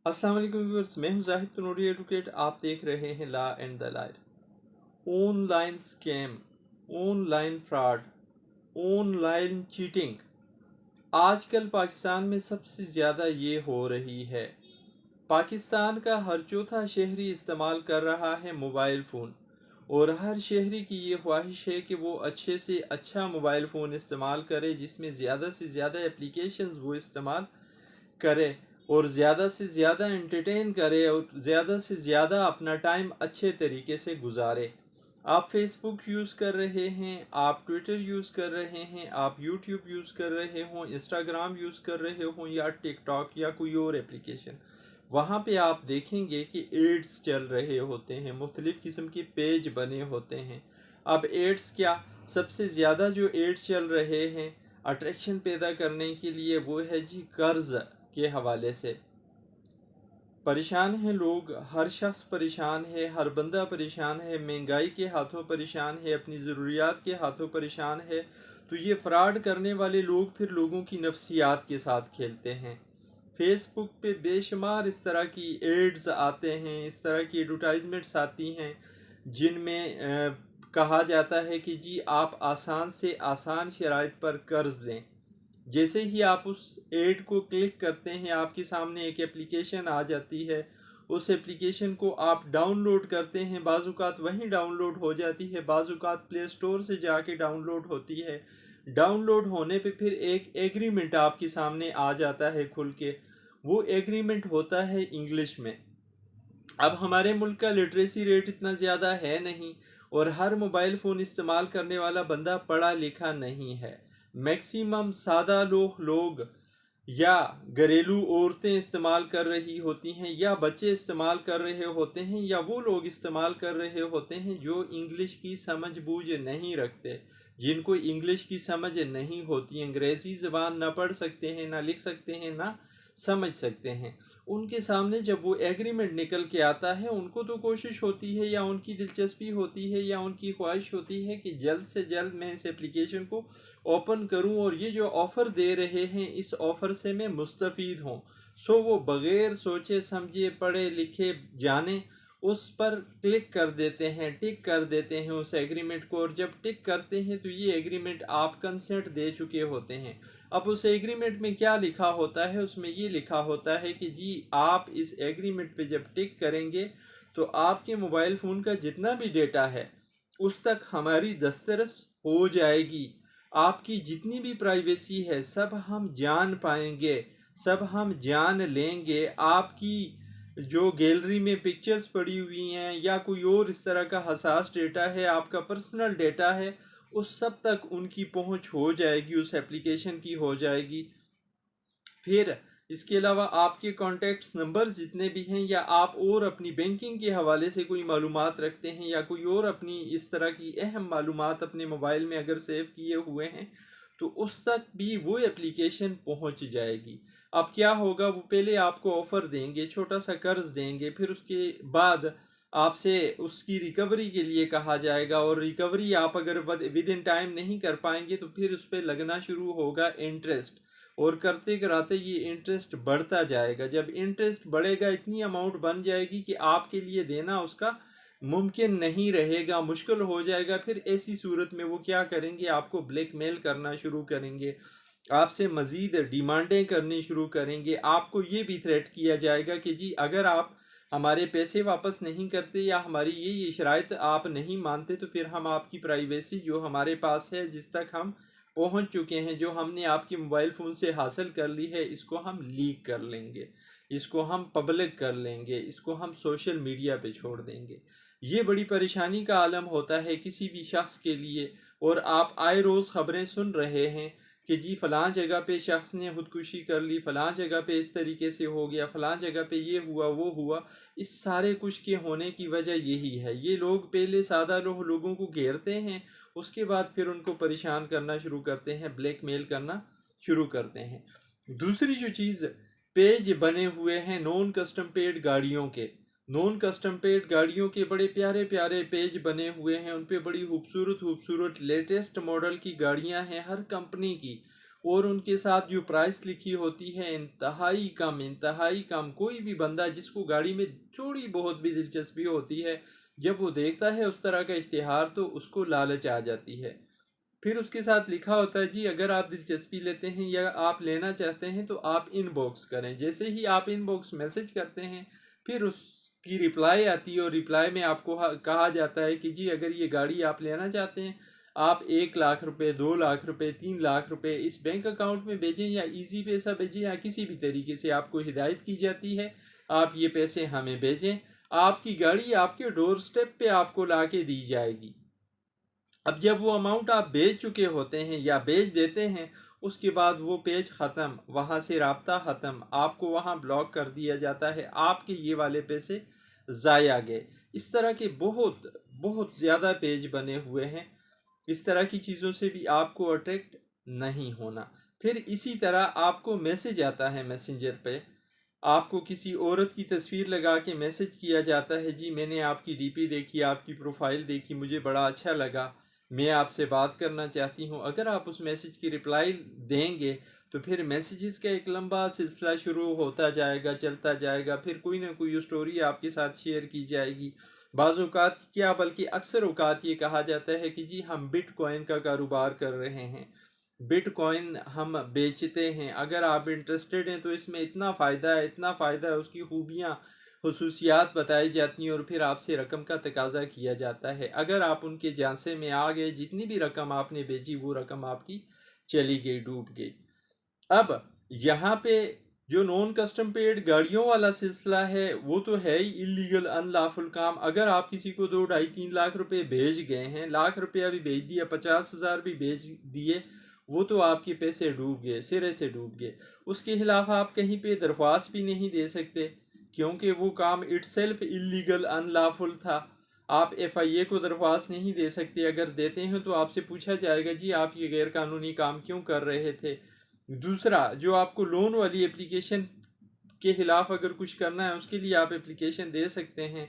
अस्सलाम वालेकुम व्यूअर्स, मैं हूं जाहिद तनूरी एडवोकेट। आप देख रहे हैं law and the lawyer. Online scam, online fraud, online cheating आजकल पाकिस्तान में सबसे ज़्यादा ये हो रही है। पाकिस्तान का हर चौथा शहरी इस्तेमाल कर रहा है मोबाइल फ़ोन, और हर शहरी की ये ख्वाहिश है कि वो अच्छे से अच्छा मोबाइल फ़ोन इस्तेमाल करे, जिसमें ज़्यादा से ज़्यादा एप्लीकेशंस वो इस्तेमाल करे और ज़्यादा से ज़्यादा एंटरटेन करे और ज़्यादा से ज़्यादा अपना टाइम अच्छे तरीके से गुजारे। आप फेसबुक यूज़ कर रहे हैं, आप ट्विटर यूज़ कर रहे हैं, आप यूट्यूब यूज़ कर रहे हों, इंस्टाग्राम यूज़ कर रहे हों या टिकटॉक या कोई और एप्लीकेशन, वहाँ पे आप देखेंगे कि एड्स चल रहे होते हैं, मुख्तलिफ़ किस्म के पेज बने होते हैं। अब एड्स क्या, सबसे ज़्यादा जो एड्स चल रहे हैं अट्रैक्शन पैदा करने के लिए, वो है जी कर्ज़ के हवाले से। परेशान हैं लोग, हर शख्स परेशान है, हर बंदा परेशान है, महंगाई के हाथों परेशान है, अपनी ज़रूरियात के हाथों परेशान है। तो ये फ्रॉड करने वाले लोग फिर लोगों की नफ्सियात के साथ खेलते हैं। फेसबुक पे बेशुमार इस तरह की एड्स आते हैं, इस तरह की एडवर्टाइजमेंट्स आती हैं जिनमें कहा जाता है कि जी आप आसान से आसान शराइत पर कर्ज लें। जैसे ही आप उस एड को क्लिक करते हैं, आपके सामने एक एप्लीकेशन आ जाती है। उस एप्लीकेशन को आप डाउनलोड करते हैं, बाज़ात वहीं डाउनलोड हो जाती है, बाज़ात प्ले स्टोर से जाके डाउनलोड होती है। डाउनलोड होने पे फिर एक एग्रीमेंट आपके सामने आ जाता है खुल के। वो एग्रीमेंट होता है इंग्लिश में। अब हमारे मुल्क का लिटरेसी रेट इतना ज़्यादा है नहीं, और हर मोबाइल फ़ोन इस्तेमाल करने वाला बंदा पढ़ा लिखा नहीं है। मैक्सिमम सादा लोग या घरेलू औरतें इस्तेमाल कर रही होती हैं, या बच्चे इस्तेमाल कर रहे होते हैं, या वो लोग इस्तेमाल कर रहे होते हैं जो इंग्लिश की समझ बूझ नहीं रखते, जिनको इंग्लिश की समझ नहीं होती, अंग्रेज़ी ज़बान ना पढ़ सकते हैं, ना लिख सकते हैं, ना समझ सकते हैं। उनके सामने जब वो एग्रीमेंट निकल के आता है, उनको तो कोशिश होती है या उनकी दिलचस्पी होती है या उनकी ख्वाहिश होती है कि जल्द से जल्द मैं इस एप्लीकेशन को ओपन करूं और ये जो ऑफ़र दे रहे हैं इस ऑफ़र से मैं मुस्तफ़ीद हूं। सो वो बग़ैर सोचे समझे पढ़े लिखे जाने उस पर क्लिक कर देते हैं, टिक कर देते हैं उस एग्रीमेंट को, और जब टिक करते हैं तो ये एग्रीमेंट आप कंसेंट दे चुके होते हैं। अब उस एग्रीमेंट में क्या लिखा होता है, उसमें ये लिखा होता है कि जी आप इस एग्रीमेंट पे जब टिक करेंगे तो आपके मोबाइल फ़ोन का जितना भी डेटा है उस तक हमारी दस्तरस हो जाएगी। आपकी जितनी भी प्राइवेसी है सब हम जान पाएंगे, सब हम जान लेंगे। आपकी जो गैलरी में पिक्चर्स पड़ी हुई हैं या कोई और इस तरह का हसास डेटा है, आपका पर्सनल डेटा है, उस सब तक उनकी पहुंच हो जाएगी, उस एप्लीकेशन की हो जाएगी। फिर इसके अलावा आपके कॉन्टैक्ट्स नंबर जितने भी हैं, या आप और अपनी बैंकिंग के हवाले से कोई मालूमात रखते हैं, या कोई और अपनी इस तरह की अहम मालूमात अपने मोबाइल में अगर सेव किए हुए हैं, तो उस तक भी वो एप्लीकेशन पहुंच जाएगी। अब क्या होगा, वो पहले आपको ऑफ़र देंगे, छोटा सा कर्ज देंगे, फिर उसके बाद आपसे उसकी रिकवरी के लिए कहा जाएगा, और रिकवरी आप अगर विद इन टाइम नहीं कर पाएंगे तो फिर उस पर लगना शुरू होगा इंटरेस्ट, और करते कराते ये इंटरेस्ट बढ़ता जाएगा। जब इंटरेस्ट बढ़ेगा, इतनी अमाउंट बन जाएगी कि आपके लिए देना उसका मुमकिन नहीं रहेगा, मुश्किल हो जाएगा। फिर ऐसी सूरत में वो क्या करेंगे, आपको ब्लैकमेल करना शुरू करेंगे, आपसे मज़ीद डिमांडें करनी शुरू करेंगे। आपको ये भी थ्रेट किया जाएगा कि जी अगर आप हमारे पैसे वापस नहीं करते या हमारी ये शराइत आप नहीं मानते, तो फिर हम आपकी प्राइवेसी जो हमारे पास है, जिस तक हम पहुंच चुके हैं, जो हमने आपके मोबाइल फ़ोन से हासिल कर ली है, इसको हम लीक कर लेंगे, इसको हम पब्लिक कर लेंगे, इसको हम सोशल मीडिया पे छोड़ देंगे। ये बड़ी परेशानी का आलम होता है किसी भी शख्स के लिए। और आप आए रोज़ ख़बरें सुन रहे हैं कि जी फ़लाँ जगह पे शख्स ने खुदकुशी कर ली, फ़लाँ जगह पे इस तरीके से हो गया, फ़लाँ जगह पे ये हुआ वो हुआ। इस सारे कुछ के होने की वजह यही है, ये लोग पहले सादा लोगों को घेरते हैं, उसके बाद फिर उनको परेशान करना शुरू करते हैं, ब्लैकमेल करना शुरू करते हैं। दूसरी जो चीज़, पेज बने हुए हैं नॉन कस्टम पेड गाड़ियों के, नॉन कस्टम पेड गाड़ियों के बड़े प्यारे प्यारे पेज बने हुए हैं, उन पे बड़ी खूबसूरत खूबसूरत लेटेस्ट मॉडल की गाड़ियां हैं हर कंपनी की, और उनके साथ जो प्राइस लिखी होती है इंतहाई कम, इंतहाई कम। कोई भी बंदा जिसको गाड़ी में थोड़ी बहुत भी दिलचस्पी होती है, जब वो देखता है उस तरह का इश्तिहार तो उसको लालच आ जाती है। फिर उसके साथ लिखा होता है जी अगर आप दिलचस्पी लेते हैं या आप लेना चाहते हैं तो आप इनबॉक्स करें। जैसे ही आप इनबॉक्स मैसेज करते हैं फिर उसकी रिप्लाई आती है और रिप्लाई में आपको कहा जाता है कि जी अगर ये गाड़ी आप लेना चाहते हैं आप 1 लाख रुपए, 2 लाख रुपए, 3 लाख रुपए इस बैंक अकाउंट में भेजें या इजी पैसा भेजें या किसी भी तरीके से आपको हिदायत की जाती है आप ये पैसे हमें भेजें, आपकी गाड़ी आपके डोर स्टेप पे आपको ला के दी जाएगी। अब जब वो अमाउंट आप बेच चुके होते हैं या बेच देते हैं उसके बाद वो पेज ख़त्म, वहाँ से राब्ता ख़त्म, आपको वहाँ ब्लॉक कर दिया जाता है, आपके ये वाले पैसे ज़ाया गए। इस तरह के बहुत बहुत ज़्यादा पेज बने हुए हैं। इस तरह की चीज़ों से भी आपको अट्रैक्ट नहीं होना। फिर इसी तरह आपको मैसेज आता है मैसेंजर पे, आपको किसी औरत की तस्वीर लगा के मैसेज किया जाता है जी मैंने आपकी डीपी देखी, आपकी प्रोफाइल देखी, मुझे बड़ा अच्छा लगा, मैं आपसे बात करना चाहती हूँ। अगर आप उस मैसेज की रिप्लाई देंगे तो फिर मैसेजेस का एक लंबा सिलसिला शुरू होता जाएगा, चलता जाएगा, फिर कोई ना कोई स्टोरी आपके साथ शेयर की जाएगी। बाज़ औक़ात क्या बल्कि अक्सर औक़ात ये कहा जाता है कि जी हम बिटकॉइन का कारोबार कर रहे हैं, बिटकॉइन हम बेचते हैं, अगर आप इंटरेस्टेड हैं तो इसमें इतना फ़ायदा है, इतना फ़ायदा है, उसकी खूबियाँ खसूसियात बताई जाती हैं और फिर आपसे रकम का तकाजा किया जाता है। अगर आप उनके झांसे में आ गए, जितनी भी रकम आपने भेजी वो रकम आपकी चली गई, डूब गई। अब यहाँ पे जो नॉन कस्टम पेड गाड़ियों वाला सिलसिला है वो तो है ही इलीगल अनलॉफुल काम। अगर आप किसी को 2, 2.5, 3 लाख रुपए भेज गए हैं, लाख रुपया भी भेज दिया, 50,000 भी भेज दिए, वो तो आपके पैसे डूब गए, सिरे से डूब गए। उसके खिलाफ आप कहीं पे दरख्वास्त भी नहीं दे सकते क्योंकि वो काम इटसेल्फ इलीगल अनलॉफुल था। आप एफआईए को दरख्वास्त नहीं दे सकते, अगर देते हैं तो आपसे पूछा जाएगा जी आप ये गैर कानूनी काम क्यों कर रहे थे। दूसरा, जो आपको लोन वाली एप्लीकेशन के खिलाफ अगर कुछ करना है उसके लिए आप एप्लीकेशन दे सकते हैं,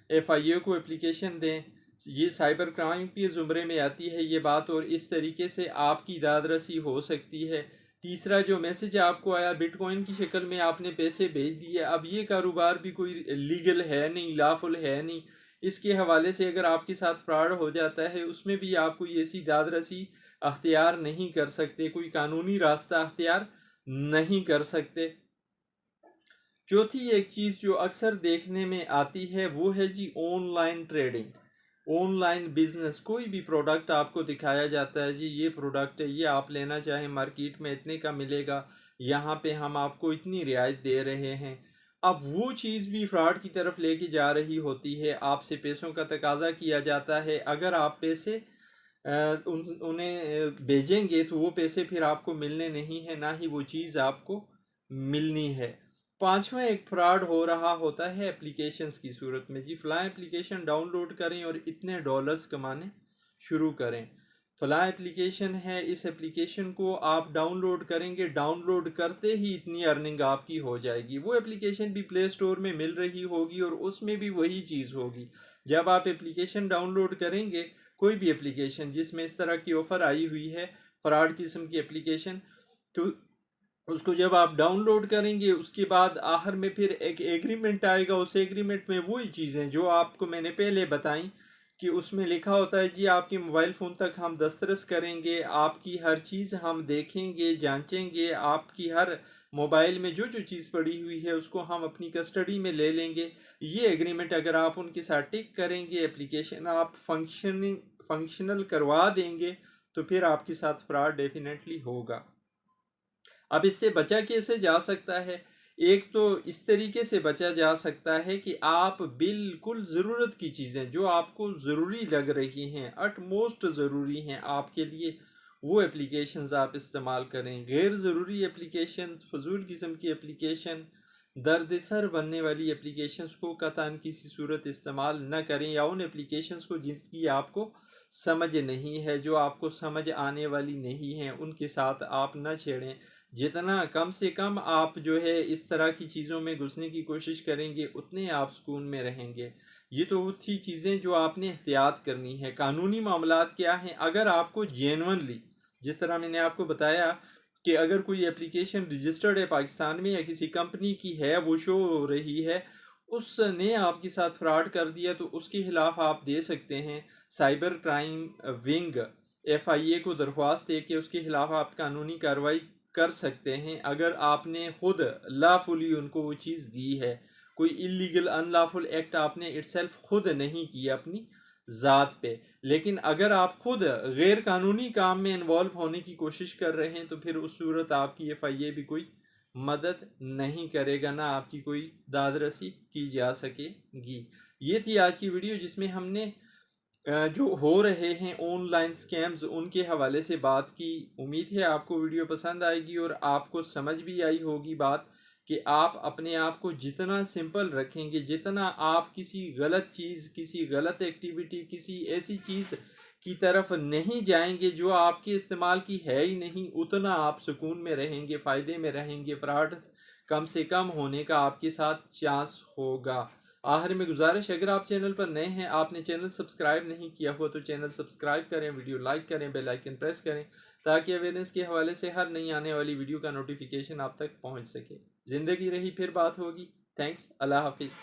एफआईए को एप्लीकेशन दें। ये साइबर क्राइम के ज़ुमरे में आती है ये बात और इस तरीके से आपकी दादरसी हो सकती है। तीसरा, जो मैसेज आपको आया बिटकॉइन की शक्ल में, आपने पैसे भेज दिए, अब ये कारोबार भी कोई लीगल है नहीं, लॉफुल है नहीं। इसके हवाले से अगर आपके साथ फ्रॉड हो जाता है उसमें भी आप कोई ऐसी दादरसी अख्तियार नहीं कर सकते, कोई कानूनी रास्ता अख्तियार नहीं कर सकते। चौथी एक चीज़ जो अक्सर देखने में आती है वो है जी ऑनलाइन ट्रेडिंग, ऑनलाइन बिजनेस। कोई भी प्रोडक्ट आपको दिखाया जाता है जी ये प्रोडक्ट है, ये आप लेना चाहें मार्केट में इतने का मिलेगा, यहाँ पे हम आपको इतनी रियायत दे रहे हैं। अब वो चीज़ भी फ्रॉड की तरफ लेके जा रही होती है, आपसे पैसों का तकाजा किया जाता है, अगर आप पैसे उन्हें भेजेंगे तो वो पैसे फिर आपको मिलने नहीं है, ना ही वो चीज़ आपको मिलनी है। पांचवा एक फ्रॉड हो रहा होता है एप्लीकेशंस की सूरत में जी, फलां एप्लीकेशन डाउनलोड करें और इतने डॉलर्स कमाने शुरू करें। फलां एप्लीकेशन है, इस एप्लीकेशन को आप डाउनलोड करेंगे, डाउनलोड करते ही इतनी अर्निंग आपकी हो जाएगी। वो एप्लीकेशन भी प्ले स्टोर में मिल रही होगी और उसमें भी वही चीज़ होगी। जब आप एप्लीकेशन डाउनलोड करेंगे, कोई भी एप्लीकेशन जिसमें इस तरह की ऑफ़र आई हुई है, फ्रॉड किस्म की एप्लीकेशन, तो उसको जब आप डाउनलोड करेंगे उसके बाद आखिर में फिर एक एग्रीमेंट आएगा। उस एग्रीमेंट में वही चीज़ें जो आपको मैंने पहले बताई कि उसमें लिखा होता है जी आपके मोबाइल फ़ोन तक हम दस्तरस करेंगे, आपकी हर चीज़ हम देखेंगे, जांचेंगे, आपकी हर मोबाइल में जो जो चीज़ पड़ी हुई है उसको हम अपनी कस्टडी में ले लेंगे। ये एग्रीमेंट अगर आप उनके साथ टिक करेंगे, एप्लीकेशन आप फंक्शनल करवा देंगे तो फिर आपके साथ फ्रॉड डेफिनेटली होगा। अब इससे बचा कैसे जा सकता है? एक तो इस तरीके से बचा जा सकता है कि आप बिल्कुल ज़रूरत की चीज़ें जो आपको ज़रूरी लग रही हैं, अटमोस्ट ज़रूरी हैं आपके लिए, वो एप्लीकेशंस आप इस्तेमाल करें। गैर ज़रूरी एप्लीकेशन, फजूल किस्म की एप्लीकेशन, दर्द सर बनने वाली एप्लीकेशंस को कतई किसी सूरत इस्तेमाल न करें, या उन एप्लीकेशंस को जिनकी आपको समझ नहीं है, जो आपको समझ आने वाली नहीं है, उनके साथ आप न छेड़ें। जितना कम से कम आप जो है इस तरह की चीज़ों में घुसने की कोशिश करेंगे उतने आप सुकून में रहेंगे। ये तो वो थी चीज़ें जो आपने एहतियात करनी है। कानूनी मामलात क्या हैं? अगर आपको जेन्युइनली, जिस तरह मैंने आपको बताया कि अगर कोई एप्लीकेशन रजिस्टर्ड है पाकिस्तान में या किसी कंपनी की है, वो शो हो रही है, उसने आपके साथ फ्रॉड कर दिया, तो उसके खिलाफ आप दे सकते हैं साइबर क्राइम विंग FIA को दरख्वास्त दे के उसके खिलाफ आप कानूनी कार्रवाई कर सकते हैं। अगर आपने खुद लाफुली उनको वो चीज़ दी है, कोई इलीगल अनलॉफुल एक्ट आपने इटसेल्फ खुद नहीं किया अपनी ज़ात पे, लेकिन अगर आप खुद गैर कानूनी काम में इन्वॉल्व होने की कोशिश कर रहे हैं, तो फिर उस सूरत आपकी FIA भी कोई मदद नहीं करेगा, ना आपकी कोई दाद रसी की जा सकेगी। ये थी आज की वीडियो, जिसमें हमने जो हो रहे हैं ऑनलाइन स्कैम्स उनके हवाले से बात की। उम्मीद है आपको वीडियो पसंद आएगी और आपको समझ भी आई होगी बात कि आप अपने आप को जितना सिंपल रखेंगे, जितना आप किसी गलत चीज़, किसी गलत एक्टिविटी, किसी ऐसी चीज़ की तरफ नहीं जाएंगे जो आपके इस्तेमाल की है ही नहीं, उतना आप सुकून में रहेंगे, फ़ायदे में रहेंगे, फ्रॉड कम से कम होने का आपके साथ चांस होगा। आखिर में गुजारिश, अगर आप चैनल पर नए हैं, आपने चैनल सब्सक्राइब नहीं किया हुआ, तो चैनल सब्सक्राइब करें, वीडियो लाइक करें, बेल आइकन प्रेस करें, ताकि अवेयरनेस के हवाले से हर नई आने वाली वीडियो का नोटिफिकेशन आप तक पहुंच सके। ज़िंदगी रही फिर बात होगी। थैंक्स, अल्लाह हाफिज़।